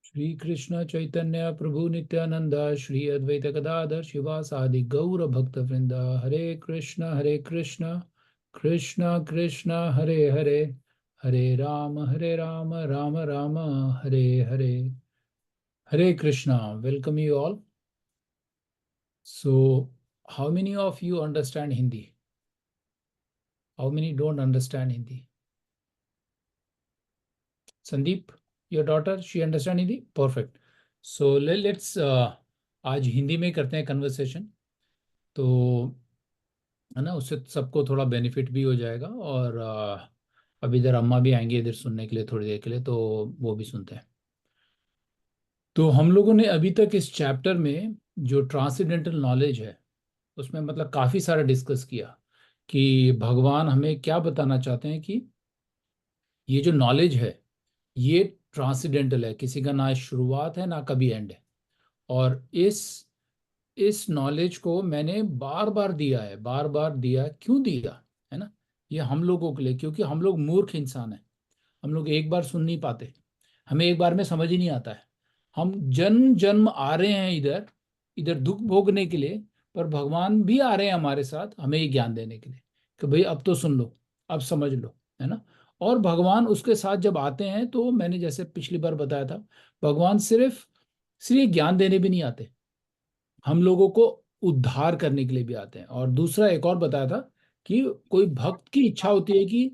श्री कृष्ण चैतन्य प्रभु नित्यानंद श्री अद्वैत गदाधर शिवासादि गौर भक्त वृंद। Hare Krishna Krishna Krishna Hare Hare, Hare Ram Ram Ram Hare Hare. Hare Krishna, welcome you all. So how many of you understand Hindi? How many don't understand Hindi? Sandeep, your daughter, she understand Hindi perfect. So let's आज हिंदी में करते हैं कन्वर्सेशन। तो है ना, उससे सबको थोड़ा बेनिफिट भी हो जाएगा। और अभी इधर अम्मा भी आएंगे इधर सुनने के लिए थोड़ी देर के लिए, तो वो भी सुनते हैं। तो हम लोगों ने अभी तक इस चैप्टर में जो ट्रांसेंडेंटल नॉलेज है उसमें मतलब काफ़ी सारा डिस्कस किया कि भगवान हमें क्या बताना चाहते हैं कि ये जो नॉलेज है ये ट्रांसेंडेंटल है, किसी का ना शुरुआत है ना कभी एंड है। और इस नॉलेज को मैंने बार बार दिया है, बार बार दिया है। क्यों दिया है ना? ये हम लोगों के लिए, क्योंकि हम लोग मूर्ख इंसान हैं। हम लोग एक बार सुन नहीं पाते, हमें एक बार में समझ ही नहीं आता है। हम जन्म जन्म आ रहे हैं इधर इधर दुख भोगने के लिए, पर भगवान भी आ रहे हैं हमारे साथ हमें ये ज्ञान देने के लिए कि भाई अब तो सुन लो, अब समझ लो, है ना। और भगवान उसके साथ जब आते हैं तो मैंने जैसे पिछली बार बताया था, भगवान सिर्फ ज्ञान देने भी नहीं आते, हम लोगों को उद्धार करने के लिए भी आते हैं। और दूसरा एक और बताया था कि कोई भक्त की इच्छा होती है कि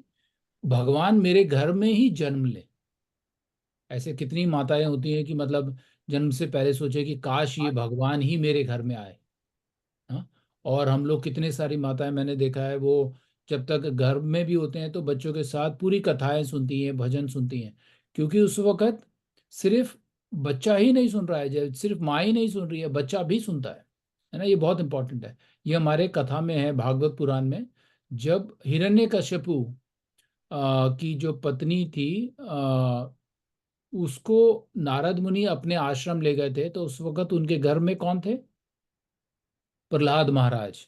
भगवान मेरे घर में ही जन्म ले। ऐसे कितनी माताएं होती हैं कि मतलब जन्म से पहले सोचे कि काश ये भगवान ही मेरे घर में आए। हाँ। और हम लोग कितने सारी माताएं मैंने देखा है, वो जब तक घर में भी होते हैं तो बच्चों के साथ पूरी कथाएं सुनती हैं, भजन सुनती हैं। क्योंकि उस वक्त सिर्फ बच्चा ही नहीं सुन रहा है, सिर्फ माँ ही नहीं सुन रही है, बच्चा भी सुनता है ना। ये बहुत इंपॉर्टेंट है। ये हमारे कथा में है, भागवत पुराण में। जब हिरण्यकश्यपु की जो पत्नी थी, उसको नारद मुनि अपने आश्रम ले गए थे, तो उस वक्त उनके घर में कौन थे? प्रहलाद महाराज।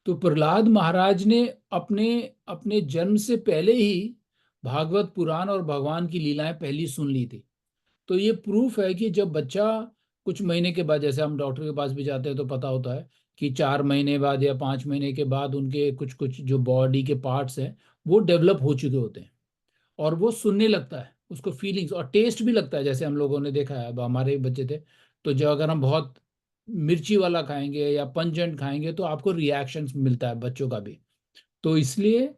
तो प्रहलाद महाराज ने अपने अपने जन्म से पहले ही भागवत पुराण और भगवान की लीलाएं पहली सुन ली थी। तो ये प्रूफ है कि जब बच्चा कुछ महीने के बाद, जैसे हम डॉक्टर के पास भी जाते हैं तो पता होता है कि 4 महीने बाद या 5 महीने के बाद उनके कुछ कुछ जो बॉडी के पार्ट्स हैं वो डेवलप हो चुके होते हैं। और वो सुनने लगता है, उसको फीलिंग्स और टेस्ट भी लगता है। जैसे हम लोगों ने देखा है, अब हमारे बच्चे थे, तो जो अगर हम बहुत मिर्ची वाला खाएंगे या पंजेंट खाएंगे तो आपको रिएक्शंस मिलता है बच्चों का भी। तो इसलिए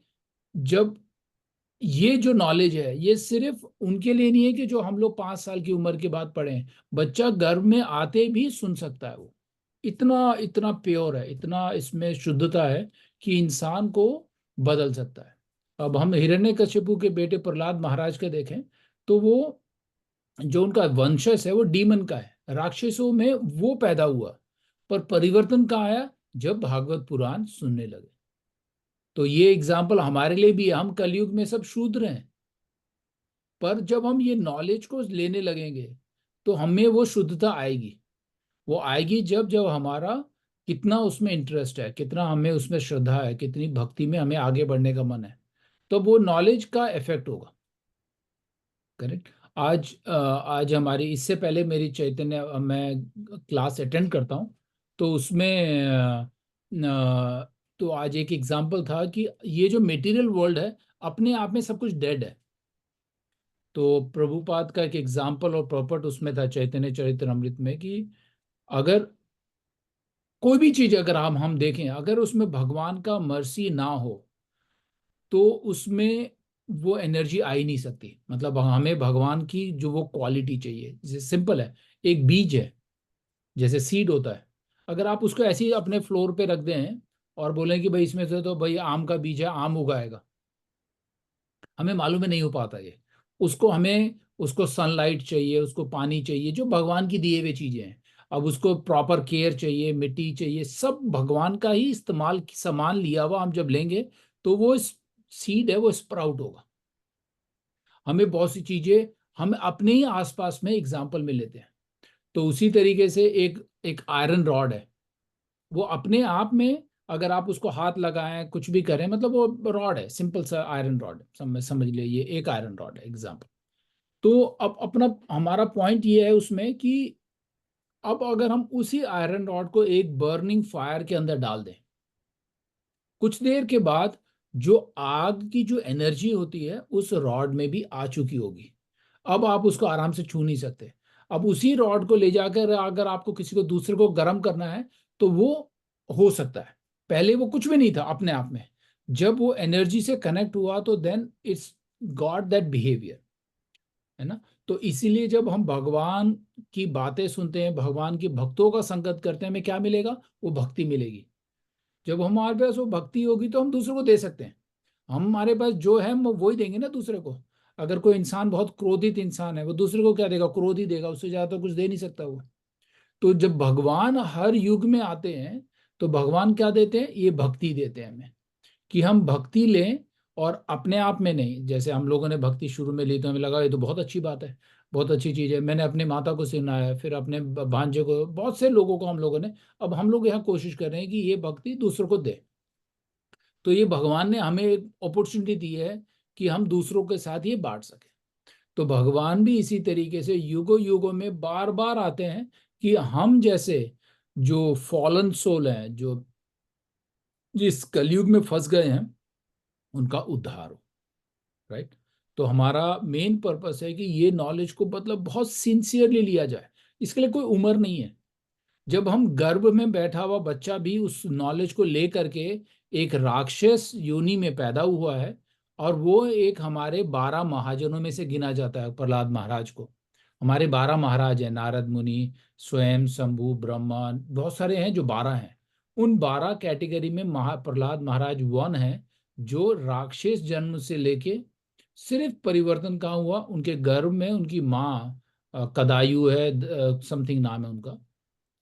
जब ये जो नॉलेज है ये सिर्फ उनके लिए नहीं है कि जो हम लोग 5 साल की उम्र के बाद पढ़े, बच्चा गर्भ में आते भी सुन सकता है। वो इतना इतना प्योर है, इतना इसमें शुद्धता है कि इंसान को बदल सकता है। अब हम हिरण्यकशिपु के बेटे प्रहलाद महाराज के देखें तो वो जो उनका वंशज है वो डीमन का है, राक्षसों में वो पैदा हुआ। पर परिवर्तन कहाँ आया? जब भागवत पुराण सुनने लगे। तो ये एग्जाम्पल हमारे लिए भी है। हम कलयुग में सब शूद्र हैं, पर जब हम ये नॉलेज को लेने लगेंगे तो हमें वो शुद्धता आएगी। वो आएगी जब जब हमारा कितना उसमें इंटरेस्ट है, कितना हमें उसमें श्रद्धा है, कितनी भक्ति में हमें आगे बढ़ने का मन है, तो वो नॉलेज का इफेक्ट होगा। करेक्ट। आज हमारी, इससे पहले मेरी चैतन्य मैं क्लास अटेंड करता हूँ, तो उसमें तो आज एक एग्जाम्पल था कि ये जो मटेरियल वर्ल्ड है अपने आप में सब कुछ डेड है। तो प्रभुपाद का एक एग्जाम्पल और प्रॉपर्ट उसमें था चैतन्य चरितमृत में कि अगर कोई भी चीज अगर हम देखें, अगर उसमें भगवान का मर्सी ना हो तो उसमें वो एनर्जी आ ही नहीं सकती। मतलब हमें भगवान की जो वो क्वालिटी चाहिए, जैसे सिंपल है, एक बीज है, जैसे सीड होता है। अगर आप उसको ऐसे ही अपने फ्लोर पे रख दें और बोलें कि भाई इसमें से तो भाई आम का बीज है, आम उगाएगा, हमें मालूम है नहीं हो पाता ये। उसको सनलाइट चाहिए, उसको पानी चाहिए, जो भगवान की दिए हुए चीजें हैं। अब उसको प्रॉपर केयर चाहिए, मिट्टी चाहिए, सब भगवान का ही इस्तेमाल सामान लिया हुआ हम जब लेंगे तो वो सीड है वो स्प्राउट होगा। हमें बहुत सी चीजें हम अपने ही आसपास में एग्जाम्पल में लेते हैं। तो उसी तरीके से एक एक आयरन रॉड है, वो अपने आप में अगर आप उसको हाथ लगाएं कुछ भी करें, मतलब वो रॉड है, सिंपल सा आयरन रॉड, समझ लीजिए ये एक आयरन रॉड है एग्जाम्पल। तो अब अपना हमारा पॉइंट ये है उसमें कि अब अगर हम उसी आयरन रॉड को एक बर्निंग फायर के अंदर डाल दें, कुछ देर के बाद जो आग की जो एनर्जी होती है उस रॉड में भी आ चुकी होगी। अब आप उसको आराम से छू नहीं सकते। अब उसी रॉड को ले जाकर अगर आपको किसी को दूसरे को गर्म करना है तो वो हो सकता है। पहले वो कुछ भी नहीं था अपने आप में, जब वो एनर्जी से कनेक्ट हुआ तो then it's got that behaviour, है ना। तो इसीलिए जब हम भगवान की बातें सुनते हैं, भगवान के भक्तों का संगत करते हैं, हमें क्या मिलेगा? वो भक्ति मिलेगी। जब हमारे पास वो भक्ति होगी तो हम दूसरों को दे सकते हैं। हमारे पास जो है हम वही देंगे ना दूसरे को। अगर कोई इंसान बहुत क्रोधित इंसान है, वो दूसरे को क्या देगा? क्रोध ही देगा, उससे ज्यादा तो कुछ दे नहीं सकता वो। तो जब भगवान हर युग में आते हैं तो भगवान क्या देते हैं? ये भक्ति देते हैं हमें, कि हम भक्ति लें। और अपने आप में नहीं, जैसे हम लोगों ने भक्ति शुरू में ली तो हमें लगा ये तो बहुत अच्छी बात है, बहुत अच्छी चीज है। मैंने अपनी माता को सुनाया, फिर अपने भांजे को, बहुत से लोगों को हम लोगों ने। अब हम लोग यहाँ कोशिश कर रहे हैं कि ये भक्ति दूसरों को दे। तो ये भगवान ने हमें एक अपॉर्चुनिटी दी है कि हम दूसरों के साथ ये बांट सके। तो भगवान भी इसी तरीके से युगों युगों में बार बार आते हैं कि हम जैसे जो फॉलन सोल हैं, जो जिस कलयुग में फंस गए हैं, उनका उद्धार हो। राइट। तो हमारा मेन पर्पस है कि ये नॉलेज को मतलब बहुत सिंसियरली लिया जाए। इसके लिए कोई उम्र नहीं है। जब हम गर्भ में बैठा हुआ बच्चा भी उस नॉलेज को ले करके एक राक्षस योनि में पैदा हुआ है, और वो एक हमारे 12 महाजनों में से गिना जाता है, प्रहलाद महाराज को। हमारे 12 महाराज हैं, नारद मुनि, स्वयं, शंभु, ब्रह्मा, बहुत सारे हैं जो 12 हैं। उन 12 कैटेगरी में प्रहलाद महाराज वन है, जो राक्षस जन्म से लेके सिर्फ परिवर्तन कहाँ हुआ? उनके गर्भ में उनकी माँ कदायु है, समथिंग नाम है उनका।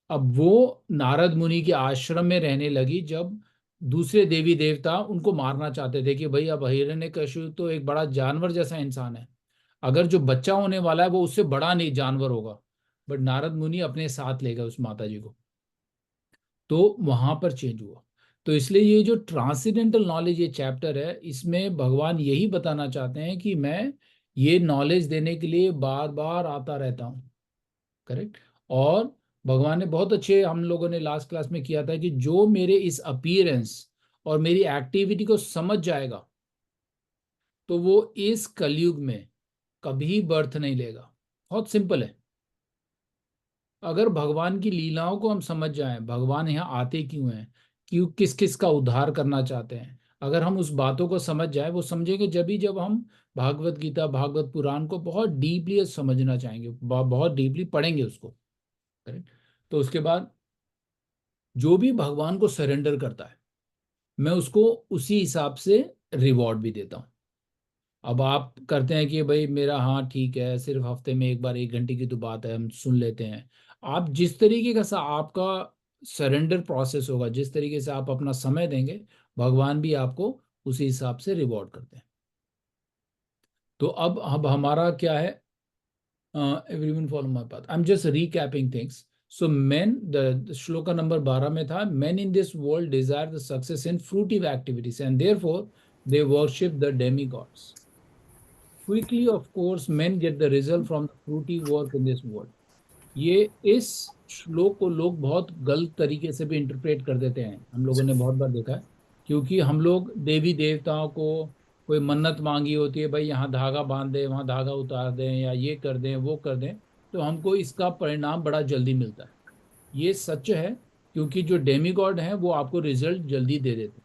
अब वो नारद मुनि के आश्रम में रहने लगी जब दूसरे देवी देवता उनको मारना चाहते थे कि भाई अब हिरण्यकशिपु तो एक बड़ा जानवर जैसा इंसान है, अगर जो बच्चा होने वाला है वो उससे बड़ा नहीं जानवर होगा। बट नारद मुनि अपने साथ ले गए उस माता जी को। तो वहां पर चेंज हुआ। तो इसलिए ये जो ट्रांसेंडेंटल नॉलेज ये चैप्टर है, इसमें भगवान यही बताना चाहते हैं कि मैं ये नॉलेज देने के लिए बार बार आता रहता हूँ। करेक्ट। और भगवान ने बहुत अच्छे, हम लोगों ने लास्ट क्लास में किया था कि जो मेरे इस अपीयरेंस और मेरी एक्टिविटी को समझ जाएगा तो वो इस कलयुग में कभी बर्थ नहीं लेगा। बहुत सिंपल है। अगर भगवान की लीलाओं को हम समझ जाएं, भगवान यहाँ आते क्यों हैं, क्यों, किस किस का उद्धार करना चाहते हैं, अगर हम उस बातों को समझ जाए, वो समझेंगे जब हम भागवत गीता, भागवत पुराण को बहुत डीपली समझना चाहेंगे, बहुत डीपली पढ़ेंगे उसको। करेक्ट। तो उसके बाद जो भी भगवान को सरेंडर करता है, मैं उसको उसी हिसाब से रिवॉर्ड भी देता हूँ। अब आप करते हैं कि भाई मेरा, हाँ ठीक है, सिर्फ हफ्ते में एक बार 1 घंटे की तो बात है, हम सुन लेते हैं। आप जिस तरीके का सा आपका सरेंडर प्रोसेस होगा, जिस तरीके से आप अपना समय देंगे, भगवान भी आपको उसी हिसाब से रिवॉर्ड करते हैं। तो अब हमारा क्या है? Everyone follow my path, I am just recapping things. So man, the shloka number 12 में था, man in this world desire the success in fruitive activities and therefore they worship the demigods. Quickly, of course, men get the result from the fruity work in this world. ये इस श्लोक को लोग बहुत गलत तरीके से भी इंटरप्रेट कर देते हैं, हम लोगों ने बहुत बार देखा है। क्योंकि हम लोग देवी देवताओं को कोई मन्नत मांगी होती है, भाई यहाँ धागा बांध दें, वहाँ धागा उतार दें, या ये कर दें, वो कर दें, तो हमको इसका परिणाम बड़ा जल्दी मिलता है। ये सच है, क्योंकि जो डेमी गॉड हैं वो आपको रिजल्ट जल्दी दे देते हैं।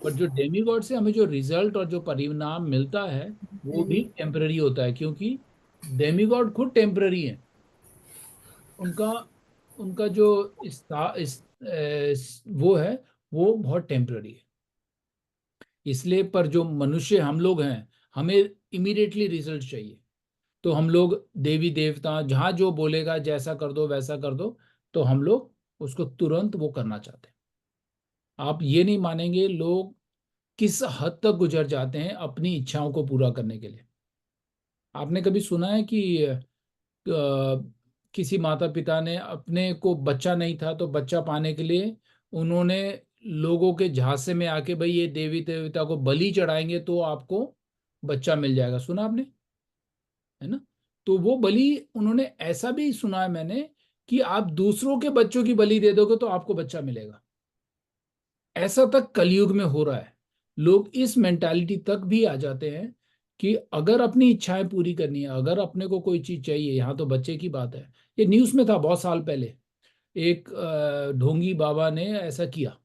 पर जो डेमीगॉड से हमें जो रिजल्ट और जो परिणाम मिलता है वो भी टेम्पररी होता है, क्योंकि डेमीगॉड खुद टेम्पररी है। उनका उनका जो वो है, वो बहुत टेम्पररी है। इसलिए पर जो मनुष्य हम लोग हैं, हमें इमीडिएटली रिजल्ट चाहिए। तो हम लोग देवी देवता जहाँ जो बोलेगा, जैसा कर दो वैसा कर दो, तो हम लोग उसको तुरंत वो करना चाहते हैं। आप ये नहीं मानेंगे लोग किस हद तक गुजर जाते हैं अपनी इच्छाओं को पूरा करने के लिए। आपने कभी सुना है कि किसी माता पिता ने, अपने को बच्चा नहीं था तो बच्चा पाने के लिए उन्होंने लोगों के झांसे में आके, भाई ये देवी देवता को बलि चढ़ाएंगे तो आपको बच्चा मिल जाएगा? सुना आपने? है ना। तो वो बलि उन्होंने ऐसा भी सुना है मैंने कि आप दूसरों के बच्चों की बलि दे दोगे तो आपको बच्चा मिलेगा। ऐसा तक कलयुग में हो रहा है। लोग इस मेंटालिटी तक भी आ जाते हैं कि अगर अपनी इच्छाएं पूरी करनी है, अगर अपने को कोई चीज चाहिए, यहाँ तो बच्चे की बात है। ये न्यूज़ में था बहुत साल पहले, एक ढोंगी बाबा ने ऐसा किया।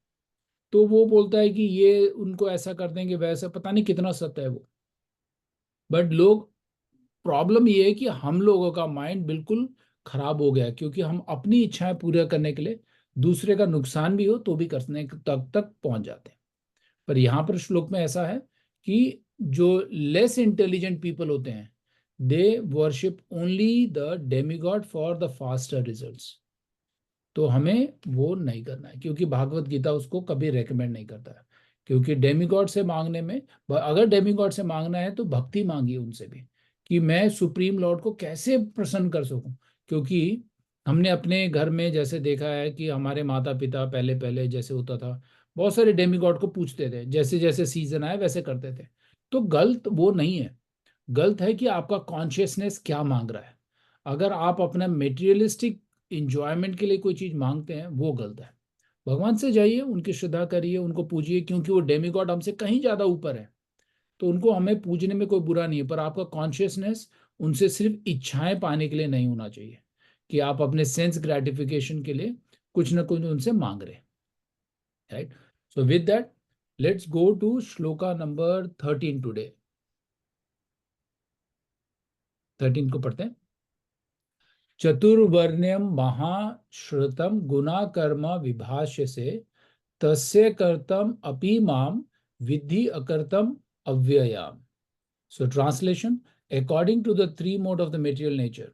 तो वो बोलता है कि ये उनको ऐसा कर देंगे, वैसा, पता नहीं कितना सत्य है वो। बट लोग, प्रॉब्लम ये है कि हम लोगों का माइंड बिल्कुल खराब हो गया है, क्योंकि हम अपनी इच्छाएं पूरा करने के लिए दूसरे का नुकसान भी हो तो भी करने तक तक पहुंच जाते हैं। पर यहाँ पर श्लोक में ऐसा है कि जो लेस इंटेलिजेंट पीपल होते हैं, they worship only the demigod for the faster results. तो हमें वो नहीं करना है, क्योंकि भागवत गीता उसको कभी रेकमेंड नहीं करता है। क्योंकि डेमीगॉड से मांगने में, अगर डेमीगॉड से मांगना है तो भक्ति मांगिए उनसे भी, कि मैं सुप्रीम लॉर्ड को कैसे प्रसन्न कर सकूं। क्योंकि हमने अपने घर में जैसे देखा है कि हमारे माता पिता पहले पहले जैसे होता था, बहुत सारे डेमीगॉड को पूछते थे, जैसे जैसे सीजन आए वैसे करते थे। तो गलत वो नहीं है। गलत है कि आपका कॉन्शियसनेस क्या मांग रहा है। अगर आप अपना मेटेरियलिस्टिक इंजॉयमेंट के लिए कोई चीज मांगते हैं, वो गलत है। भगवान से जाइए, उनकी श्रद्धा करिए, उनको पूजिए, क्योंकि वो डेमिगॉड हमसे कहीं ज्यादा ऊपर है। तो उनको हमें पूजने में कोई बुरा नहीं है, पर आपका कॉन्शियसनेस उनसे सिर्फ इच्छाएं पाने के लिए नहीं होना चाहिए, कि आप अपने सेंस ग्रेटिफिकेशन के लिए कुछ ना कुछ उनसे मांग रहे हैं। Right. So with that, let's go to shloka number 13 today. 13 को पढ़ते हैं। चतुर्वर्ण्यम महाश्रुतम गुना कर्म विभाष्य से तस्य कर्तम अपि माम विद्धि अकर्तम अव्ययाम। So translation, according to the three mode of the material nature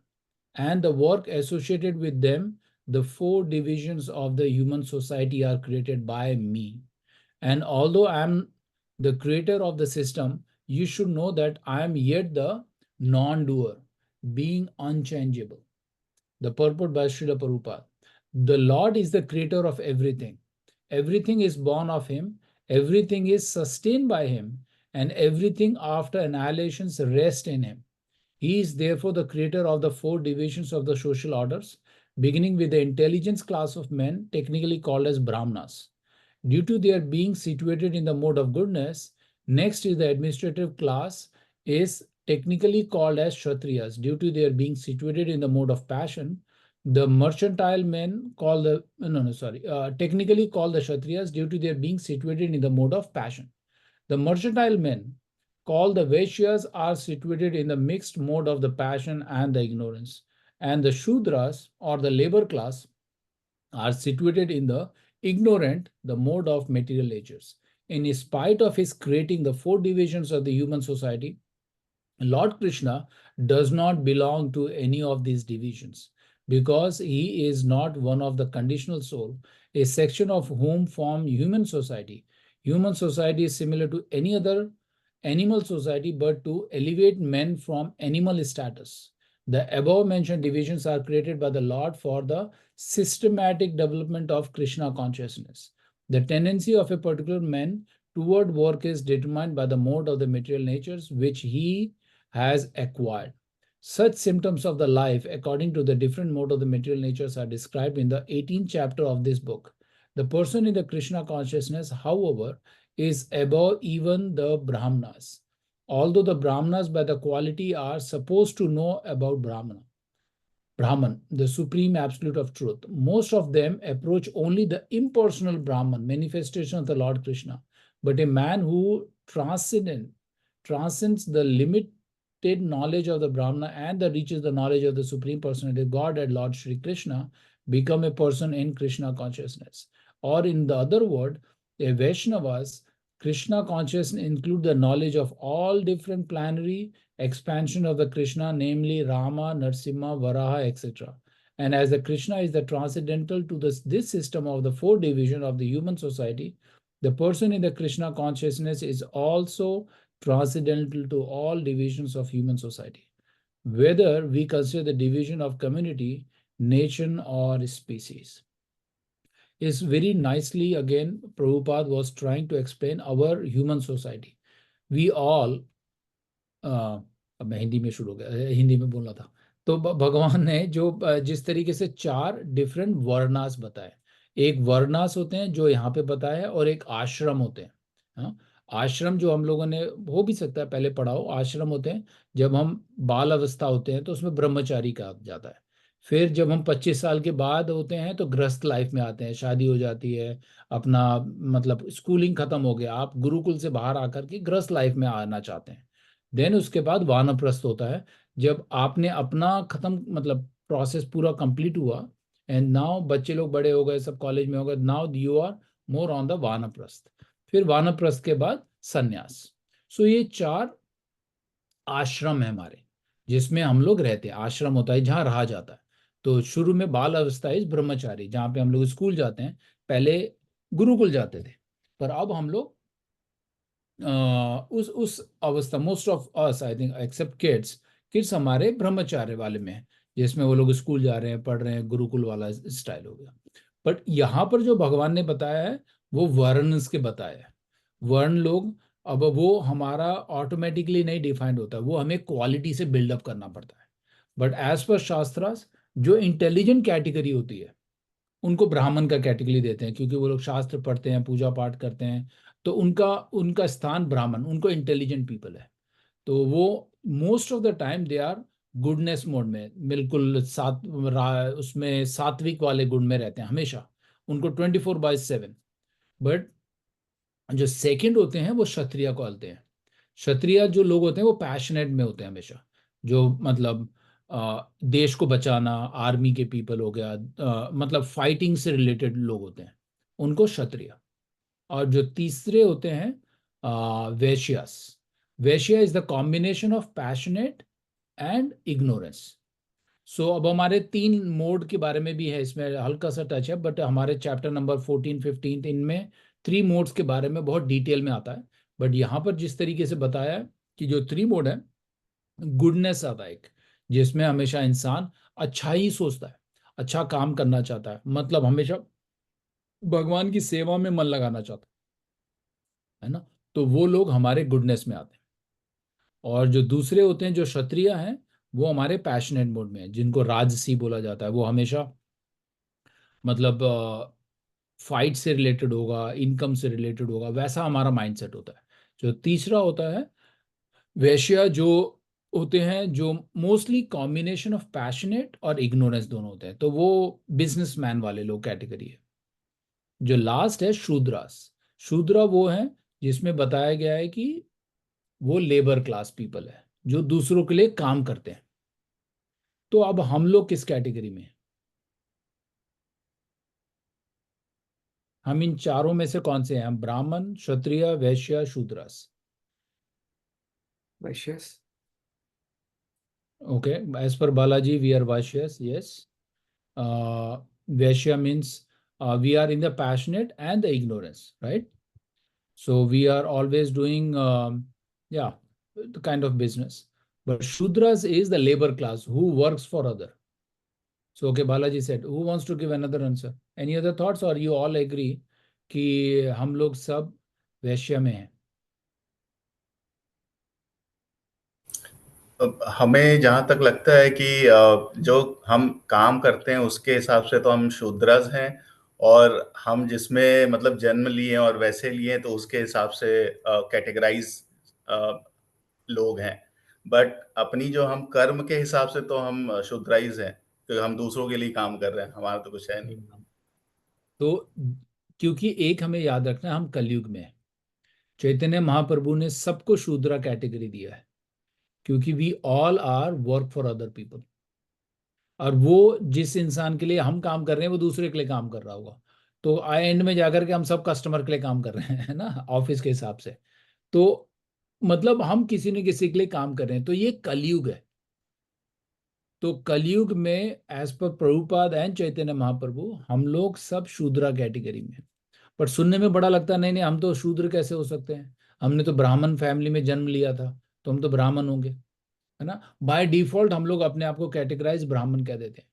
and the work associated with them, the four divisions of the human society are created by me. And although I am the creator of the system, you should know that I am yet the non-doer, being unchangeable. The purport by Srila Prabhupada. The Lord is the creator of everything. Everything is born of Him, everything is sustained by Him, and everything after annihilation rests in Him. He is therefore the creator of the four divisions of the social orders, beginning with the intelligence class of men, technically called as Brahmanas. Due to their being situated in the mode of goodness, next is the administrative class, is technically called as Kshatriyas. Due to their being situated in the mode of passion, the mercantile men call the technically called the Kshatriyas due to their being situated in the mode of passion. The mercantile men called the Vaishyas are situated in the mixed mode of the passion and the ignorance, and the Shudras or the labor class are situated in the ignorant, the mode of material natures. In spite of his creating the four divisions of the human society, Lord Krishna does not belong to any of these divisions, because he is not one of the conditional soul, a section of whom form human society. Human society is similar to any other animal society, but to elevate men from animal status. The above mentioned divisions are created by the Lord for the systematic development of Krishna consciousness. The tendency of a particular man toward work is determined by the mode of the material natures which he has acquired. Such symptoms of the life, according to the different mode of the material natures, are described in the 18th chapter of this book. The person in the Krishna consciousness, however, is above even the Brahmanas. Although the Brahmanas by the quality are supposed to know about Brahman, the supreme absolute of truth, most of them approach only the impersonal Brahman, manifestation of the Lord Krishna. But a man who transcends the limited knowledge of the Brahmana and that reaches the knowledge of the Supreme Personality of God and Lord Shri Krishna, become a person in Krishna consciousness. Or in the other word, a Vaishnava's Krishna consciousness include the knowledge of all different planetary expansion of the Krishna, namely Rama, Narsimha, Varaha, etc. And as the Krishna is the transcendental to this system of the four divisions of the human society, the person in the Krishna consciousness is also transcendental to all divisions of human society, whether we consider the division of community, nation, or species. Is very nicely, again, Prabhupada was trying to explain our human society. We all अब मैं हिंदी में शुरू हो गया, हिंदी में बोलना था। तो भगवान ने जो जिस तरीके से चार डिफरेंट वर्णास बताए, एक वर्णास होते हैं जो यहाँ पे बताया है, और एक आश्रम होते हैं। हाँ, आश्रम जो हम लोगों ने हो भी सकता है पहले पढ़ा हो, आश्रम होते हैं जब हम बाल अवस्था होते हैं तो उसमें ब्रह्मचारी कहा जाता है। फिर जब हम 25 साल के बाद होते हैं तो गृहस्थ लाइफ में आते हैं, शादी हो जाती है, अपना मतलब स्कूलिंग खत्म हो गया, आप गुरुकुल से बाहर आकर के गृहस्थ लाइफ में आना चाहते हैं। देन उसके बाद वानप्रस्थ होता है, जब आपने अपना खत्म मतलब प्रोसेस पूरा कंप्लीट हुआ, एंड नाउ बच्चे लोग बड़े हो गए, सब कॉलेज में हो गए, now you are more on the vanaprastha. फिर वानप्रस्थ के बाद सन्यास। सो ये चार आश्रम है हमारे, जिसमें हम लोग रहते हैं। आश्रम होता है जहाँ रहा जाता है। तो शुरू में बाल अवस्था इस ब्रह्मचारी, जहाँ पे हम लोग स्कूल जाते हैं, पहले गुरुकुल जाते थे, पर अब हम लोग उस अवस्था, most of us I think except kids, kids हमारे ब्रह्मचार्य वाले में है, जिसमें वो लोग स्कूल जा रहे हैं, पढ़ रहे हैं, गुरुकुल वाला स्टाइल हो गया। बट यहाँ पर जो भगवान ने बताया है वो वर्ण के बताया है। वर्ण लोग, अब वो हमारा ऑटोमेटिकली नहीं डिफाइंड होता, वो हमें क्वालिटी से बिल्डअप करना पड़ता है। बट एज पर शास्त्रास, जो इंटेलिजेंट कैटेगरी होती है उनको ब्राह्मण का कैटेगरी देते हैं, क्योंकि वो लोग शास्त्र पढ़ते हैं, पूजा पाठ करते हैं, तो उनका उनका स्थान ब्राह्मण, उनको इंटेलिजेंट पीपल है। तो वो most of the time they are goodness mode में, बिल्कुल उसमें सात्विक वाले गुण में रहते हैं हमेशा, उनको 24/7। बट जो सेकंड होते हैं वो क्षत्रिय को आते हैं। क्षत्रिय जो लोग होते हैं वो पैशनेट में होते हैं हमेशा, जो मतलब देश को बचाना, आर्मी के पीपल हो गया, मतलब फाइटिंग से रिलेटेड लोग होते हैं, उनको क्षत्रिय। और जो तीसरे होते हैं Vaishyas. Vaishya is the combination of passionate and ignorance. So अब हमारे तीन मोड के बारे में भी है, इसमें हल्का सा टच है, बट हमारे चैप्टर नंबर 14 15 इनमें 3 मोड्स के बारे में बहुत डिटेल में आता है। बट यहाँ पर जिस तरीके से बताया है कि जो 3 मोड है, गुडनेस आता है एक, जिसमें हमेशा इंसान अच्छा ही सोचता है, अच्छा काम करना चाहता है, मतलब हमेशा भगवान की सेवा में मन लगाना चाहता है ना, तो वो लोग हमारे गुडनेस में आते हैं। और जो दूसरे होते हैं जो क्षत्रिय हैं, वो हमारे पैशनेट मोड में है, जिनको राजसी बोला जाता है। वो हमेशा मतलब फाइट से रिलेटेड होगा, इनकम से रिलेटेड होगा, वैसा हमारा माइंडसेट होता है। जो तीसरा होता है वैश्य, जो होते हैं जो मोस्टली कॉम्बिनेशन ऑफ पैशनेट और इग्नोरेंस दोनों होते हैं, तो वो बिजनेसमैन वाले लोग कैटेगरी है। जो लास्ट है शूद्रास। शूद्रा वो है जिसमें बताया गया है कि वो लेबर क्लास पीपल है, जो दूसरों के लिए काम करते हैं। तो अब हम लोग किस कैटेगरी में हैं? हम इन चारों में से कौन से हैं? हम ब्राह्मण, क्षत्रिय, वैश्य, Shudras. Vaishyas. Okay, as per Balaji we are Vaishyas, yes. Vaishya means we are in the passionate and the ignorance, right? So we are always doing, yeah, the kind of business. But Shudras is the labor class who works for other. So, okay, Balaji said, who wants to give another answer? Any other thoughts, or you all agree कि हम लोग सब वैश्य में हैं? हमें जहाँ तक लगता है कि जो हम काम करते हैं उसके हिसाब से तो हम शूद्रज हैं, और हम जिसमें मतलब जन्म लिए हैं और वैसे लिए हैं तो उसके हिसाब से कैटेगराइज लोग हैं। बट अपनी जो हम कर्म के हिसाब से तो हम शूद्राइज हैं, क्योंकि हम दूसरों के लिए काम कर रहे हैं, हमारा तो कुछ है नहीं। तो क्योंकि एक हमें याद रखना है, हम कलयुग में हैं। चैतन्य महाप्रभु ने सबको शूद्रा कैटेगरी दिया है, क्योंकि we all are work for other people. और वो जिस इंसान के लिए हम काम कर रहे हैं वो दूसरे के लिए काम कर रहा होगा, तो आई एंड में जाकर के हम सब कस्टमर के लिए काम कर रहे हैं ना, ऑफिस के हिसाब से। तो मतलब हम किसी न किसी के लिए काम कर रहे हैं, तो ये कलयुग है। तो कलयुग में as per Prabhupada and Chaitanya Mahaprabhu, हम लोग सब शूद्रा कैटेगरी में। पर सुनने में बड़ा लगता है, नहीं नहीं हम तो शूद्र कैसे हो सकते हैं, हमने तो ब्राह्मण फैमिली में जन्म लिया था, तो हम तो ब्राह्मण होंगे, है ना। बाय डिफॉल्ट हम लोग अपने आप को कैटेगराइज ब्राह्मण कह देते हैं।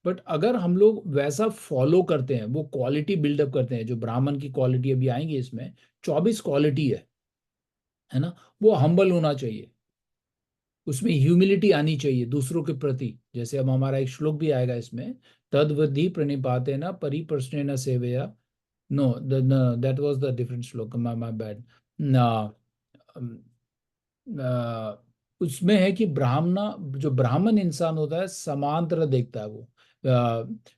बट अगर हम लोग वैसा फॉलो करते हैं, वो क्वालिटी बिल्डअप करते हैं, जो ब्राह्मण की क्वालिटी अभी आएंगी इसमें 24 क्वालिटी है ना। वो हम्बल होना चाहिए, उसमें ह्यूमिलिटी आनी चाहिए दूसरों के प्रति। जैसे अब हमारा एक श्लोक भी आएगा इसमें, तद्वधि प्रणिपातेन परिप्रश्नेन सेवया। No, that was the different shlok, my bad ना। उसमें है कि ब्राह्मण, जो ब्राह्मण इंसान होता है समांतर देखता है वो।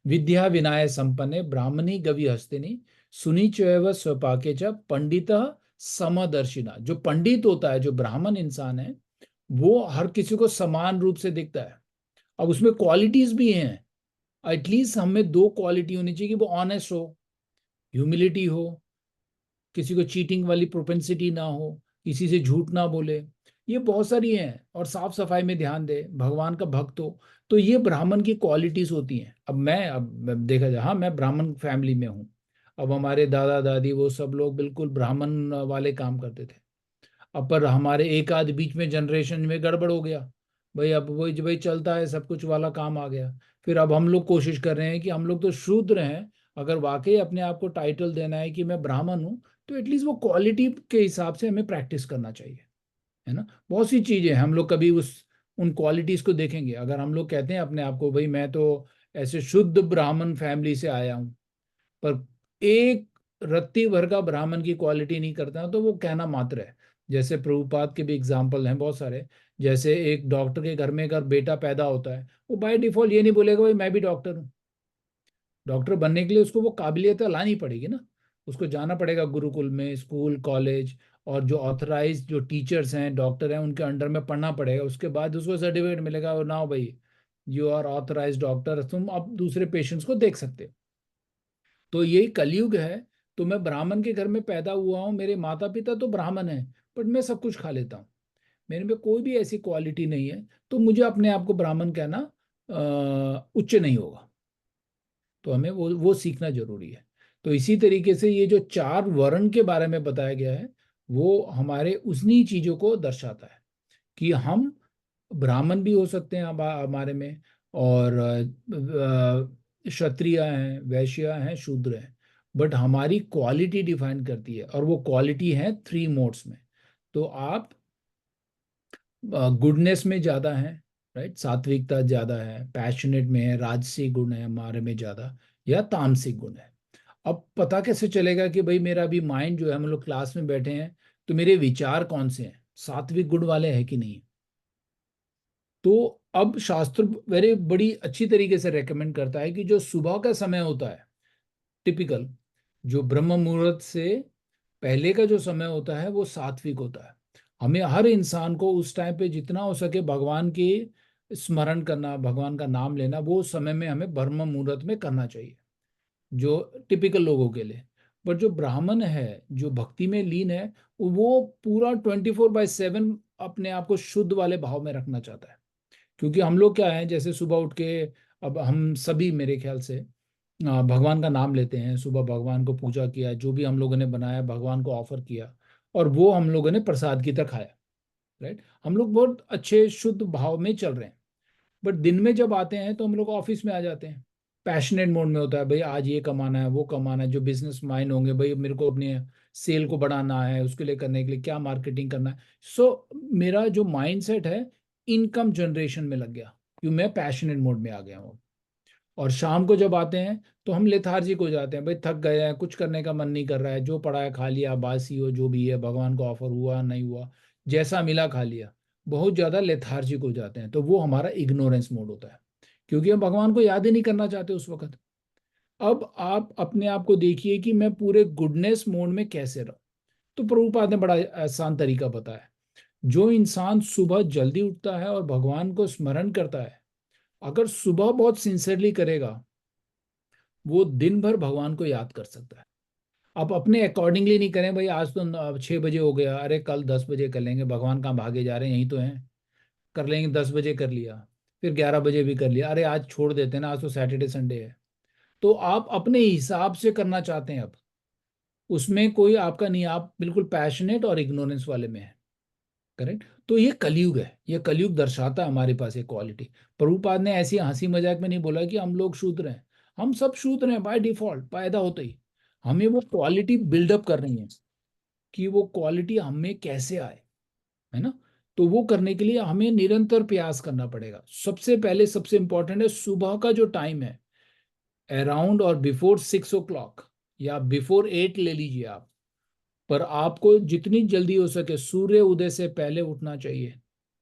विद्या विनाय संपन्ने ब्राह्मणी गवि हस्तिनी सुनी चैव स्वपाके च पंडित समदर्शिना। जो पंडित होता है, जो ब्राह्मण इंसान है, वो हर किसी को समान रूप से देखता है। अब उसमें क्वालिटीज भी हैं। एटलीस्ट हमें दो क्वालिटी होनी चाहिए कि वो ऑनेस्ट हो, ह्यूमिलिटी हो, किसी को चीटिंग वाली प्रोपेंसिटी ना हो, किसी से झूठ ना बोले। ये बहुत सारी हैं। और साफ सफाई में ध्यान दे, भगवान का भक्त हो। तो ये ब्राह्मण की क्वालिटीज होती हैं। अब देखा जाए, हाँ मैं ब्राह्मण फैमिली में हूँ। अब हमारे दादा दादी वो सब लोग बिल्कुल ब्राह्मण वाले काम करते थे। अब पर हमारे एक आध बीच में जनरेशन में गड़बड़ हो गया भाई। अब वही भाई चलता है, सब कुछ वाला काम आ गया। फिर अब हम लोग कोशिश कर रहे हैं कि हम लोग तो शूद्र हैं, अगर वाकई अपने आप को टाइटल देना है कि मैं ब्राह्मण हूँ, तो एटलीस्ट वो क्वालिटी के हिसाब से हमें प्रैक्टिस करना चाहिए, है ना। बहुत सी चीजें हैं, हम लोग कभी उस उन क्वालिटीज को देखेंगे। अगर हम लोग कहते हैं अपने आप को भाई मैं तो ऐसे शुद्ध ब्राह्मण फैमिली से आया हूँ, पर एक रत्ती भर का ब्राह्मण की क्वालिटी नहीं करता, तो वो कहना मात्र है। जैसे प्रभुपाद के भी एग्जाम्पल हैं बहुत सारे। जैसे एक डॉक्टर के घर में अगर बेटा पैदा होता है, वो बाय डिफॉल्ट ये नहीं बोलेगा भाई मैं भी डॉक्टर हूँ। डॉक्टर बनने के लिए उसको वो काबिलियत लानी पड़ेगी ना। उसको जाना पड़ेगा गुरुकुल में, स्कूल कॉलेज, और जो ऑथराइज जो टीचर्स हैं, डॉक्टर हैं, उनके अंडर में पढ़ना पड़ेगा। उसके बाद उसको सर्टिफिकेट मिलेगा, और ना भाई यू आर ऑथराइज डॉक्टर, तुम अब दूसरे पेशेंट्स को देख सकते हो। तो यही कलयुग है। तो मैं ब्राह्मण के घर में पैदा हुआ हूँ, मेरे माता पिता तो ब्राह्मण हैं, बट मैं सब कुछ खा लेता हूँ। मेरे में कोई भी ऐसी क्वालिटी नहीं है, तो मुझे अपने आप को ब्राह्मण कहना उच्च नहीं होगा। तो हमें वो सीखना जरूरी है। तो इसी तरीके से ये जो चार वर्ण के बारे में बताया गया है, वो हमारे उन्हीं चीजों को दर्शाता है कि हम ब्राह्मण भी हो सकते हैं हमारे में, और क्षत्रिय हैं, वैश्य हैं, शूद्र हैं। बट हमारी क्वालिटी डिफाइन करती है, और वो क्वालिटी है थ्री मोड्स में। तो आप गुडनेस में ज्यादा है, राइट, सात्विकता ज्यादा है, पैशनेट में है, राजसी गुण है हमारे में ज्यादा, या तामसिक गुण है। अब पता कैसे चलेगा कि भाई मेरा भी माइंड जो है, हम लोग क्लास में बैठे हैं, तो मेरे विचार कौन से हैं, सात्विक गुण वाले हैं कि नहीं। तो अब शास्त्र वेरी बड़ी अच्छी तरीके से रेकमेंड करता है कि जो सुबह का समय होता है, टिपिकल, जो ब्रह्म मुहूर्त से पहले का जो समय होता है, वो सात्विक होता है। हमें हर इंसान को उस टाइम पे जितना हो सके भगवान की स्मरण करना, भगवान का नाम लेना, वो समय में हमें ब्रह्म मुहूर्त में करना चाहिए, जो टिपिकल लोगों के लिए। बट जो ब्राह्मण है, जो भक्ति में लीन है, वो पूरा 24/7 अपने आप को शुद्ध वाले भाव में रखना चाहता है। क्योंकि हम लोग क्या है, जैसे सुबह उठ के, अब हम सभी मेरे ख्याल से भगवान का नाम लेते हैं, सुबह भगवान को पूजा किया, जो भी हम लोगों ने बनाया भगवान को ऑफर किया, और वो हम लोगों ने प्रसाद की तरह खाया, राइट। हम लोग बहुत अच्छे शुद्ध भाव में चल रहे हैं। बट दिन में जब आते हैं, तो हम लोग ऑफिस में आ जाते हैं, पैशनेट मोड में होता है भाई, आज ये कमाना है, वो कमाना है, जो बिजनेस माइंड होंगे भाई, मेरे को अपने सेल को बढ़ाना है, उसके लिए करने के लिए क्या मार्केटिंग करना है। सो मेरा जो माइंड सेट है इनकम जनरेशन में लग गया, क्योंकि मैं पैशनेट मोड में आ गया हूँ। और शाम को जब आते हैं, तो हम लेथार्जिक हो जाते हैं भाई, थक गए हैं, कुछ करने का मन नहीं कर रहा है, जो पड़ा है खा लिया, बासी हो जो भी है, भगवान को ऑफर हुआ नहीं हुआ, जैसा मिला खा लिया। बहुत ज्यादा लेथार्जिक हो जाते हैं, तो वो हमारा इग्नोरेंस मोड होता है, क्योंकि हम भगवान को याद ही नहीं करना चाहते उस वक्त। अब आप अपने आप को देखिए कि मैं पूरे गुडनेस मोड में कैसे रहूं। तो प्रभुपाद ने बड़ा आसान तरीका बताया। जो इंसान सुबह जल्दी उठता है और भगवान को स्मरण करता है, अगर सुबह बहुत सिंसियरली करेगा, वो दिन भर भगवान को याद कर सकता है। आप अपने अकॉर्डिंगली नहीं करें भाई, आज तो 6 बजे हो गया, अरे कल 10 बजे कर लेंगे, भगवान कहाँ भागे जा रहे हैं, यहीं तो हैं, कर लेंगे, 10 बजे कर लिया, फिर 11 बजे भी कर लिया, अरे आज छोड़ देते हैं ना, आज तो सैटरडे संडे है। तो आप अपने हिसाब से करना चाहते हैं अब, उसमें कोई आपका नहीं, आप बिल्कुल पैशनेट और इग्नोरेंस वाले में है, करेक्ट। तो ये कलयुग है, ये कलयुग दर्शाता है हमारे पास एक क्वालिटी। प्रभुपाद ने ऐसी हंसी मजाक में नहीं बोला कि हम लोग शूद्र हैं। हम सब शूद्र हैं बाय डिफॉल्ट, पैदा होते ही। हमें वो क्वालिटी बिल्डअप करनी है, कि वो क्वालिटी हमें कैसे आए, है ना। तो वो करने के लिए हमें निरंतर प्रयास करना पड़ेगा। सबसे पहले सबसे इंपॉर्टेंट है सुबह का जो टाइम है, अराउंड और बिफोर 6 o'clock या बिफोर 8 ले लीजिए आप, पर आपको जितनी जल्दी हो सके सूर्य उदय से पहले उठना चाहिए,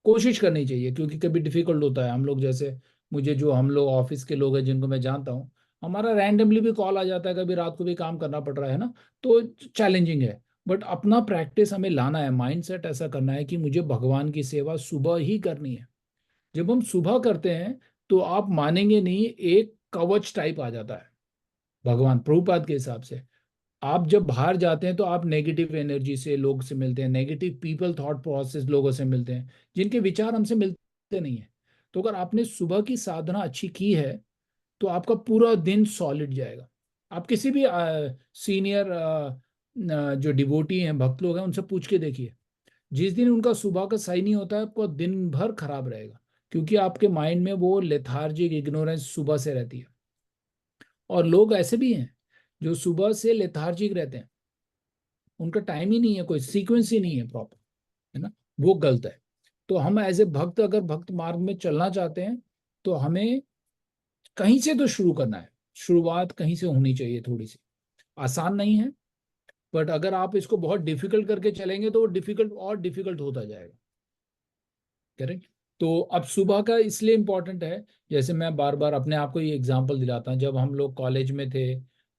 कोशिश करनी चाहिए। क्योंकि कभी डिफिकल्ट होता है, हम लोग जैसे मुझे जो हम लोग ऑफिस के लोग हैं जिनको मैं जानता हूँ, हमारा रैंडमली भी कॉल आ जाता है, कभी रात को भी काम करना पड़ रहा है ना, तो चैलेंजिंग है। बट अपना प्रैक्टिस हमें लाना है, माइंडसेट ऐसा करना है कि मुझे भगवान की सेवा सुबह ही करनी है। जब हम सुबह करते हैं तो आप मानेंगे नहीं, एक कवच टाइप आ जाता है भगवान प्रभुपाद के हिसाब से। आप जब बाहर जाते हैं तो आप नेगेटिव एनर्जी से लोग से मिलते हैं, नेगेटिव पीपल थॉट प्रोसेस लोगों से मिलते हैं जिनके विचार हमसे मिलते नहीं है। तो अगर आपने सुबह की साधना अच्छी की है तो आपका पूरा दिन सॉलिड जाएगा। आप किसी भी सीनियर जो डिवोटी हैं, भक्त लोग हैं, उनसे पूछ के देखिए, जिस दिन उनका सुबह का सही नहीं होता है आपको दिन भर खराब रहेगा, क्योंकि आपके माइंड में वो लेथार्जिक इग्नोरेंस सुबह से रहती है। और लोग ऐसे भी हैं जो सुबह से लेथार्जिक रहते हैं, उनका टाइम ही नहीं है, कोई सीक्वेंस ही नहीं है प्रॉपर, है ना, वो गलत है। तो हम एज ए भक्त अगर भक्त मार्ग में चलना चाहते हैं तो हमें कहीं से तो शुरू करना है, शुरुआत कहीं से होनी चाहिए। थोड़ी सी आसान नहीं है, बट अगर आप इसको बहुत डिफिकल्ट करके चलेंगे तो वो डिफिकल्ट और डिफिकल्ट होता जाएगा। करेक्ट। तो अब सुबह का इसलिए इम्पोर्टेंट है, जैसे मैं बार बार अपने आप को ये एग्जांपल दिलाता हूँ, जब हम लोग कॉलेज में थे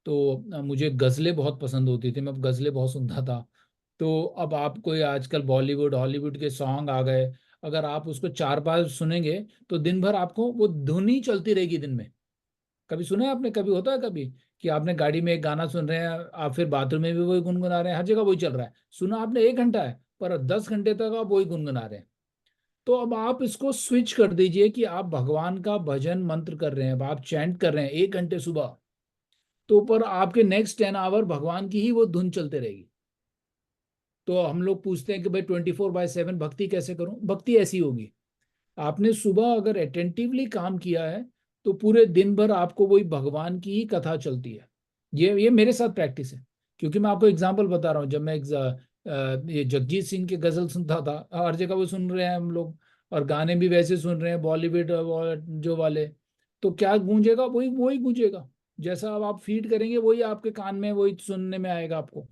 तो मुझे गज़लें बहुत पसंद होती थी, मैं गज़लें बहुत सुनता था। तो अब आप कोई आजकल बॉलीवुड हॉलीवुड के सॉन्ग आ गए, अगर आप उसको 4 बार सुनेंगे तो दिन भर आपको वो धुन ही चलती रहेगी दिन में। कभी सुना है आपने, कभी होता है कभी कि आपने गाड़ी में एक गाना सुन रहे हैं, आप फिर बाथरूम में भी वही गुनगुना रहे हैं, हर जगह वही चल रहा है, सुना आपने 1 घंटा है पर 10 घंटे तक आप वही गुनगुना रहे हैं। तो अब आप इसको स्विच कर दीजिए कि आप भगवान का भजन मंत्र कर रहे हैं, अब आप चैंट कर रहे हैं 1 घंटे सुबह, तो पर आपके नेक्स्ट 10 आवर भगवान की ही वो धुन चलते रहेगी। तो हम लोग पूछते हैं कि भाई 24/7 भक्ति कैसे करूं? भक्ति ऐसी होगी, आपने सुबह अगर अटेंटिवली काम किया है तो पूरे दिन भर आपको वही भगवान की ही कथा चलती है। ये मेरे साथ प्रैक्टिस है, क्योंकि मैं आपको एग्जांपल बता रहा हूँ। जब मैं ये जगजीत सिंह के गजल सुनता था, हर जगह वो सुन रहे हैं हम लोग, और गाने भी वैसे सुन रहे हैं बॉलीवुड जो वाले, तो क्या गूंजेगा? वही वही गूंजेगा, जैसा अब आप फीड करेंगे वही आपके कान में वही सुनने में आएगा आपको।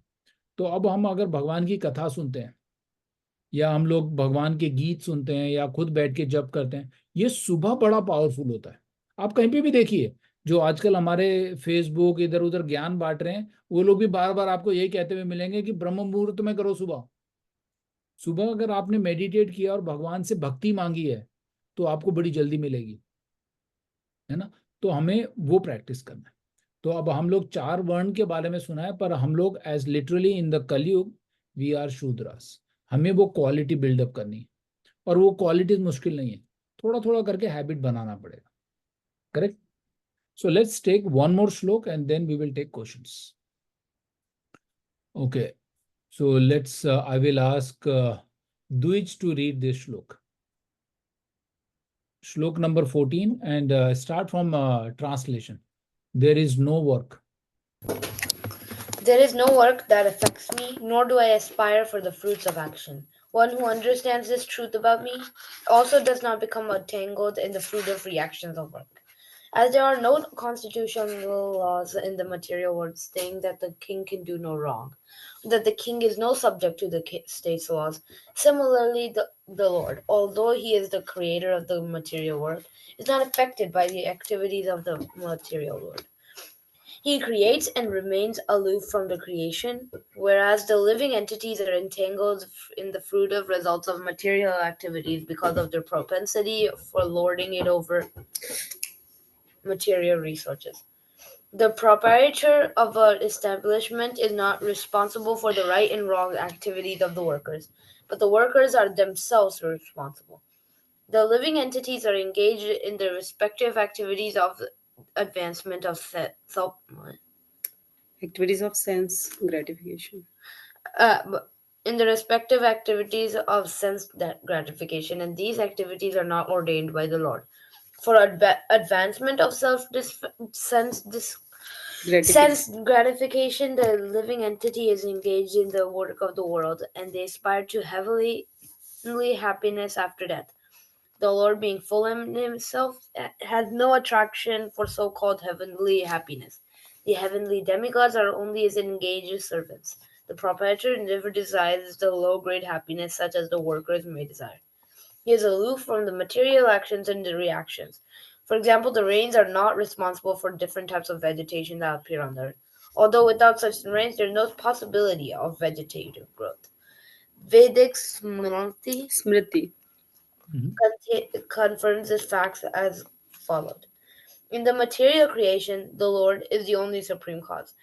तो अब हम अगर भगवान की कथा सुनते हैं या हम लोग भगवान के गीत सुनते हैं या खुद बैठ के जप करते हैं, ये सुबह बड़ा पावरफुल होता है। आप कहीं पे भी देखिए, जो आजकल हमारे फेसबुक इधर उधर ज्ञान बांट रहे हैं, वो लोग भी बार बार आपको यही कहते हुए मिलेंगे कि ब्रह्म मुहूर्त में करो सुबह। सुबह अगर आपने मेडिटेट किया और भगवान से भक्ति मांगी है तो आपको बड़ी जल्दी मिलेगी, है ना। तो हमें वो प्रैक्टिस करना है। तो अब हम लोग 4 वर्ण के बारे में सुना है, पर हम लोग एज लिटरली इन द कलयुग वी आर शूद्रास। हमें वो क्वालिटी बिल्डअप करनी है, और वो क्वालिटीज मुश्किल नहीं है, थोड़ा थोड़ा करके हैबिट बनाना पड़ेगा। Correct. So let's take one more shlok and then we will take questions. Okay, so let's I will ask Dwij to read this shlok. Shlok number 14, and start from translation. There is no work. There is no work that affects me, nor do I aspire for the fruits of action. One who understands this truth about me also does not become entangled in the fruit of reactions of work. As there are no constitutional laws in the material world stating that the king can do no wrong, that the king is no subject to the state's laws, similarly the Lord, although he is the creator of the material world, is not affected by the activities of the material world. He creates and remains aloof from the creation, whereas the living entities are entangled in the fruit of results of material activities because of their propensity for lording it over material resources. The proprietor of an establishment is not responsible for the right and wrong activities of the workers, but the workers are themselves responsible. The living entities are engaged in their respective activities of advancement of self. Activities of sense gratification. In the respective activities of sense gratification, and these activities are not ordained by the Lord. For advancement of sense gratification, the living entity is engaged in the work of the world, and they aspire to heavily heavenly happiness after death. The Lord, being full in himself, has no attraction for so-called heavenly happiness. The heavenly demigods are only his engaged servants. The proprietor never desires the low-grade happiness such as the workers may desire. He is aloof from the material actions and the reactions. For example, the rains are not responsible for different types of vegetation that appear on the earth. Although without such rains, there is no possibility of vegetative growth. Vedic Smriti. confirms this fact as followed. In the material creation, the Lord is the only supreme cause.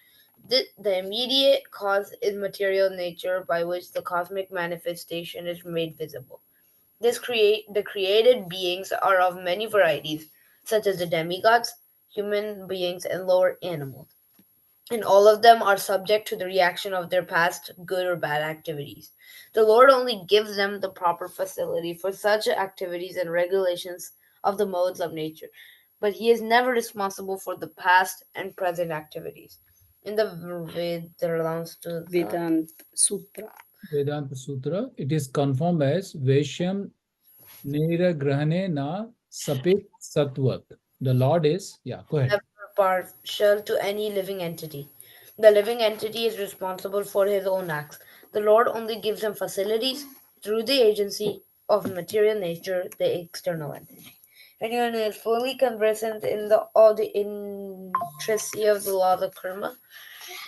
The immediate cause is material nature by which the cosmic manifestation is made visible. The created beings are of many varieties, such as the demigods, human beings, and lower animals, and all of them are subject to the reaction of their past good or bad activities. The Lord only gives them the proper facility for such activities and regulations of the modes of nature, but He is never responsible for the past and present activities. In the Vedant Sutra. Vedanta Sutra, it is confirmed as Veshyam Niragrahane na Sapit Satvat. The Lord is, go ahead. never partial to any living entity. The living entity is responsible for his own acts. The Lord only gives him facilities through the agency of material nature, the external entity. Anyone who is fully conversant in all the intricacy of the laws of karma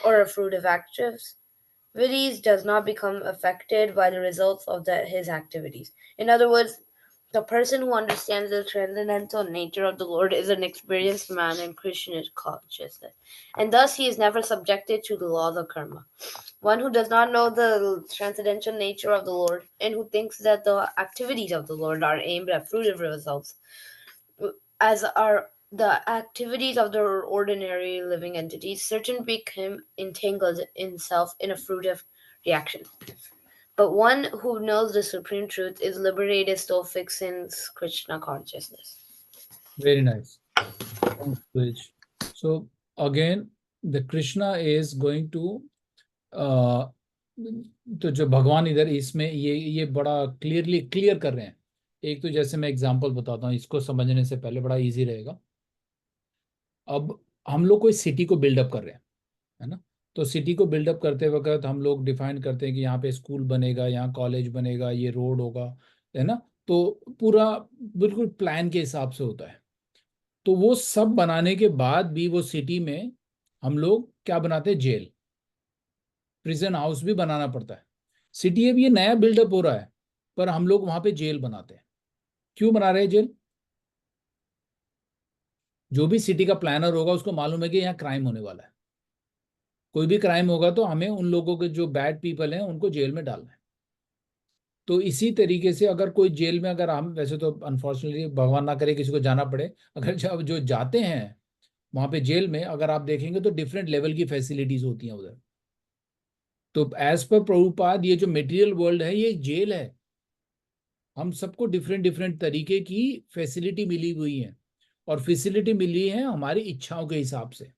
or of fruitive activities does not become affected by the results of his activities. In other words, the person who understands the transcendental nature of the Lord is an experienced man in Krishna consciousness, and thus he is never subjected to the laws of karma. One who does not know the transcendental nature of the Lord and who thinks that the activities of the Lord are aimed at fruitive results, as are the activities of the ordinary living entities, certain become entangled himself in a fruitive reaction. But one who knows the supreme truth is liberated, still fixed in Krishna consciousness. Very nice. So again, the Krishna is going to तो जो भगवान इधर इसमें ये बड़ा clear कर रहे हैं. एक तो जैसे मैं एग्जांपल बताता हूँ, इसको समझने से पहले बड़ा इजी रहेगा. अब हम लोग कोई सिटी को बिल्डअप कर रहे हैं, है ना. तो सिटी को बिल्डअप करते वक्त हम लोग डिफाइन करते हैं कि यहाँ पे स्कूल बनेगा, यहाँ कॉलेज बनेगा, ये रोड होगा, है ना. तो पूरा बिल्कुल प्लान के हिसाब से होता है. तो वो सब बनाने के बाद भी वो सिटी में हम लोग क्या बनाते हैं? जेल, प्रिजन हाउस भी बनाना पड़ता है. सिटी अब ये नया बिल्डअप हो रहा है, पर हम लोग वहां पे जेल बनाते हैं. क्यों बना रहे हैं जेल? जो भी सिटी का प्लानर होगा उसको मालूम है कि यहाँ क्राइम होने वाला है. कोई भी क्राइम होगा तो हमें उन लोगों के जो बैड पीपल हैं उनको जेल में डालना है. तो इसी तरीके से अगर कोई जेल में, अगर हम, वैसे तो अनफॉर्चुनेटली भगवान ना करे किसी को जाना पड़े, अगर जब जो जाते हैं वहां पे जेल में, अगर आप देखेंगे तो डिफरेंट लेवल की फैसिलिटीज होती हैं उधर. तो एज पर प्रभुपाद, ये जो मटेरियल वर्ल्ड है ये जेल है. हम सबको डिफरेंट तरीके की फैसिलिटी मिली हुई है, और फैसिलिटी मिली है हमारी इच्छाओं के हिसाब से.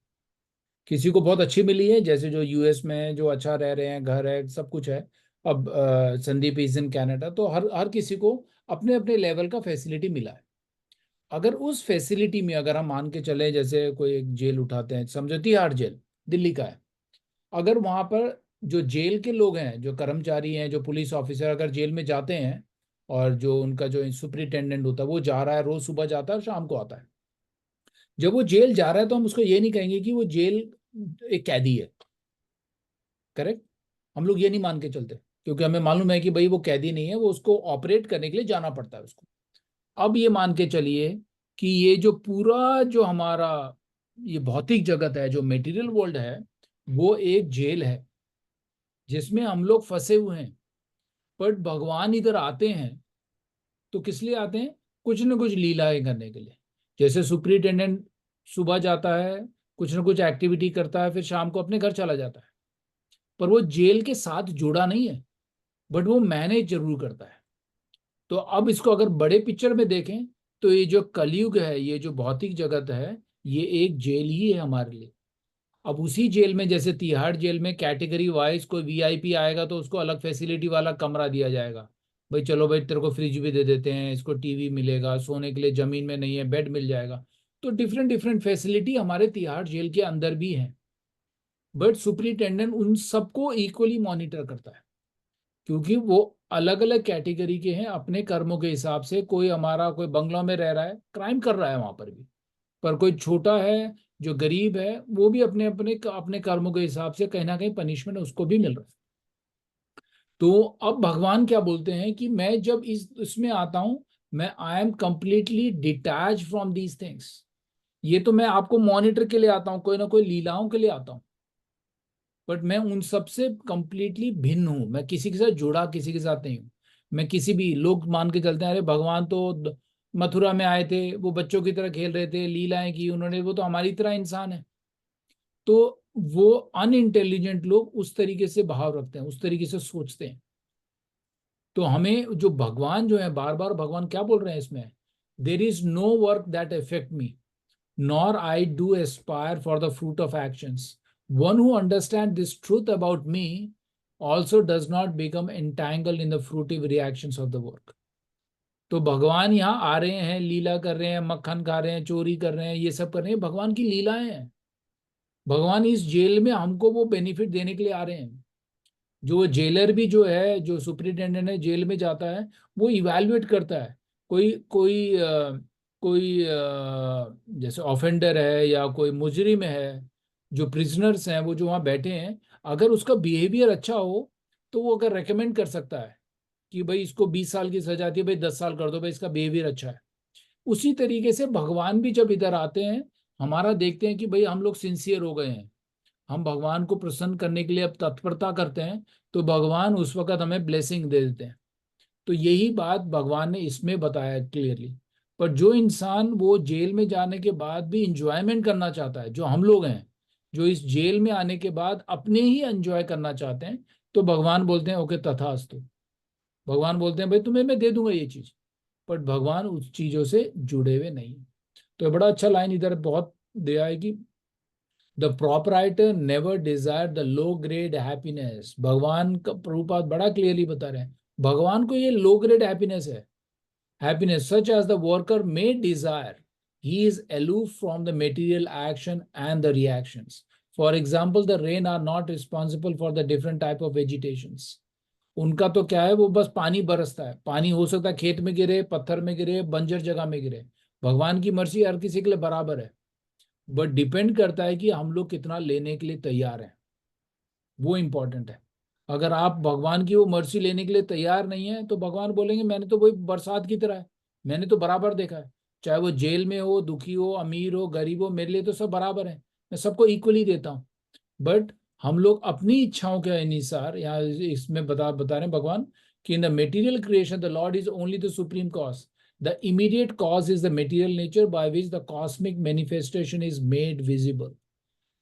किसी को बहुत अच्छी मिली है, जैसे जो यूएस में जो अच्छा रह रहे हैं, घर है, सब कुछ है. अब संदीप इज इन कनाडा, तो हर किसी को अपने अपने लेवल का फैसिलिटी मिला है. अगर उस फैसिलिटी में अगर हम मान के चले, जैसे कोई एक जेल उठाते हैं, समझो तिहाड़ जेल दिल्ली का है. अगर वहां पर जो जेल के लोग हैं, जो कर्मचारी हैं, जो पुलिस ऑफिसर अगर जेल में जाते हैं, और जो उनका जो सुपरिटेंडेंट होता है वो जा रहा है, रोज सुबह जाता है और शाम को आता है. जब वो जेल जा रहा है तो हम उसको ये नहीं कहेंगे कि वो जेल एक कैदी है. करेक्ट. हम लोग ये नहीं मान के चलते, क्योंकि हमें मालूम है कि भाई वो कैदी नहीं है, वो उसको ऑपरेट करने के लिए जाना पड़ता है उसको. अब ये मान के चलिए कि ये जो पूरा जो हमारा ये भौतिक जगत है, जो मेटीरियल वर्ल्ड है, वो एक जेल है जिसमें हम लोग फंसे हुए हैं. बट भगवान इधर आते हैं तो किस लिए आते हैं? कुछ न कुछ लीलाएं करने के लिए. जैसे सुपरिटेंडेंट सुबह जाता है, कुछ न कुछ एक्टिविटी करता है, फिर शाम को अपने घर चला जाता है, पर वो जेल के साथ जुड़ा नहीं है, बट वो मैनेज जरूर करता है. तो अब इसको अगर बड़े पिक्चर में देखें तो ये जो कलयुग है, ये जो भौतिक जगत है, ये एक जेल ही है हमारे लिए. अब उसी जेल में, जैसे तिहाड़ जेल में कैटेगरी वाइज कोई वीआईपी आएगा तो उसको अलग फैसिलिटी वाला कमरा दिया जाएगा, भाई चलो भाई तेरे को फ्रिज भी दे देते हैं, इसको टीवी मिलेगा, सोने के लिए जमीन में नहीं है बेड मिल जाएगा। तो डिफरेंट डिफरेंट फैसिलिटी हमारे तिहाड़ जेल के अंदर भी है, बट सुपरिटेंडेंट उन सबको इक्वली मॉनिटर करता है, क्योंकि वो अलग अलग कैटेगरी के हैं अपने कर्मों के हिसाब से। कोई हमारा कोई बंगलों में रह रहा है, क्राइम कर रहा है वहां पर भी, पर कोई छोटा है जो गरीब है वो भी अपने अपने अपने कर्मों के हिसाब से कहीं ना कहीं पनिशमेंट उसको भी मिल रहा है। तो अब भगवान क्या बोलते हैं कि मैं जब इसमें आता हूं, मैं I am completely detach from these things. ये तो मैं आपको मॉनिटर के लिए आता हूं, कोई ना कोई लीलाओं के लिए आता हूं, बट मैं उन सब से कंप्लीटली भिन्न हूं। मैं किसी के साथ जुड़ा किसी के साथ नहीं हूं। मैं किसी भी, लोग मान के चलते हैं अरे भगवान तो मथुरा में आए थे, वो बच्चों की तरह खेल रहे थे, लीलाएं की उन्होंने, वो तो हमारी तरह इंसान है। तो वो अनइंटेलिजेंट लोग उस तरीके से भाव रखते हैं, उस तरीके से सोचते हैं। तो हमें जो भगवान जो है, बार बार भगवान क्या बोल रहे हैं इसमें, there is no work that affect me nor I do aspire for the fruit of actions. One who understands this truth about me also does not become entangled in the fruitive reactions of the work. तो भगवान यहाँ आ रहे हैं, लीला कर रहे हैं, मक्खन खा रहे हैं, चोरी कर रहे हैं, ये सब कर रहे हैं, भगवान की लीलाएं हैं। भगवान इस जेल में हमको वो बेनिफिट देने के लिए आ रहे हैं। जो जेलर भी जो है, जो सुपरिटेंडेंट है, जेल में जाता है, वो इवैल्यूएट करता है। कोई कोई कोई जैसे ऑफेंडर है या कोई मुजरिम है, जो प्रिजनर्स हैं वो जो वहाँ बैठे हैं, अगर उसका बिहेवियर अच्छा हो तो वो अगर रेकमेंड कर सकता है कि भाई इसको 20 साल की सजा थी, भाई 10 साल कर दो, भाई इसका बिहेवियर अच्छा है। उसी तरीके से भगवान भी जब इधर आते हैं, हमारा देखते हैं कि भाई हम लोग सिंसियर हो गए हैं, हम भगवान को प्रसन्न करने के लिए अब तत्परता करते हैं, तो भगवान उस वक्त हमें ब्लेसिंग दे देते हैं। तो यही बात भगवान ने इसमें बताया क्लियरली। पर जो इंसान वो जेल में जाने के बाद भी इंजॉयमेंट करना चाहता है, जो हम लोग हैं, जो इस जेल में आने के बाद अपने ही एंजॉय करना चाहते हैं, तो भगवान बोलते हैं ओके तथास्तु। भगवान बोलते हैं भाई तुम्हें मैं दे दूंगा ये चीज, बट भगवान उस चीजों से जुड़े हुए नहीं है। तो बड़ा अच्छा लाइन इधर बहुत दिया है कि the proprietor never desired the low grade happiness। भगवान का प्रभुपाद बड़ा क्लियरली बता रहे हैं, भगवान को ये लो ग्रेड हैप्पीनेस है। happiness such as the worker may desire, he is aloof from the material action and the reactions। For example, the rain are not responsible for the different type of vegetations। उनका तो क्या है, वो बस पानी बरसता है, पानी हो सकता है खेत में गिरे, पत्थर में गिरे, बंजर जगह में गिरे। भगवान की मर्जी हर किसी के लिए बराबर है, बट डिपेंड करता है कि हम लोग कितना लेने के लिए तैयार हैं, वो इंपॉर्टेंट है। अगर आप भगवान की वो मर्सी लेने के लिए तैयार नहीं है, तो भगवान बोलेंगे मैंने तो वही बरसात की तरह है, मैंने तो बराबर देखा है, चाहे वो जेल में हो, दुखी हो, अमीर हो, गरीब हो, मेरे लिए तो सब बराबर है, मैं सबको इक्वली देता हूँ। बट हम लोग अपनी इच्छाओं के अनुसार, यहाँ इसमें बता रहे हैं भगवान कि in the material creation the Lord is only the supreme cause. The immediate cause is the material nature by which the cosmic manifestation is made visible.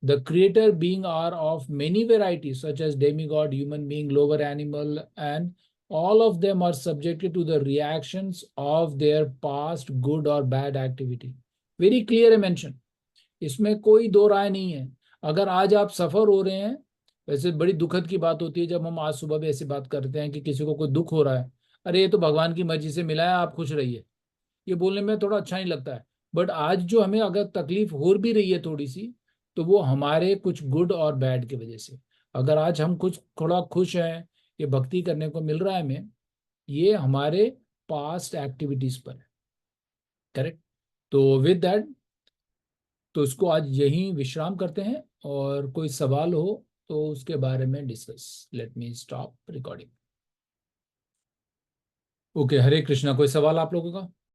The creator being are of many varieties, such as demigod, human being, lower animal, and all of them are subjected to the reactions of their past good or bad activity. Very clear mention. इसमें कोई दो राय नहीं है। अगर आज आप सफर हो रहे हैं, वैसे बड़ी दुखद की बात होती है जब हम आज सुबह भी ऐसी बात करते हैं कि किसी को कोई दुख हो रहा है, अरे ये तो भगवान की मर्जी से मिला है, आप खुश रहिए, ये बोलने में थोड़ा अच्छा नहीं लगता है। बट आज जो हमें अगर तकलीफ हो भी रही है थोड़ी सी, तो वो हमारे कुछ गुड और बैड की वजह से। अगर आज हम कुछ थोड़ा खुश हैं, ये भक्ति करने को मिल रहा है हमें, ये हमारे पास्ट एक्टिविटीज पर है। करेक्ट। तो विद दैट, तो इसको आज यहीं विश्राम करते हैं, और कोई सवाल हो तो उसके बारे में discuss. Let me stop recording. Okay, Hare Krishna. कोई सवाल आप लोगों का?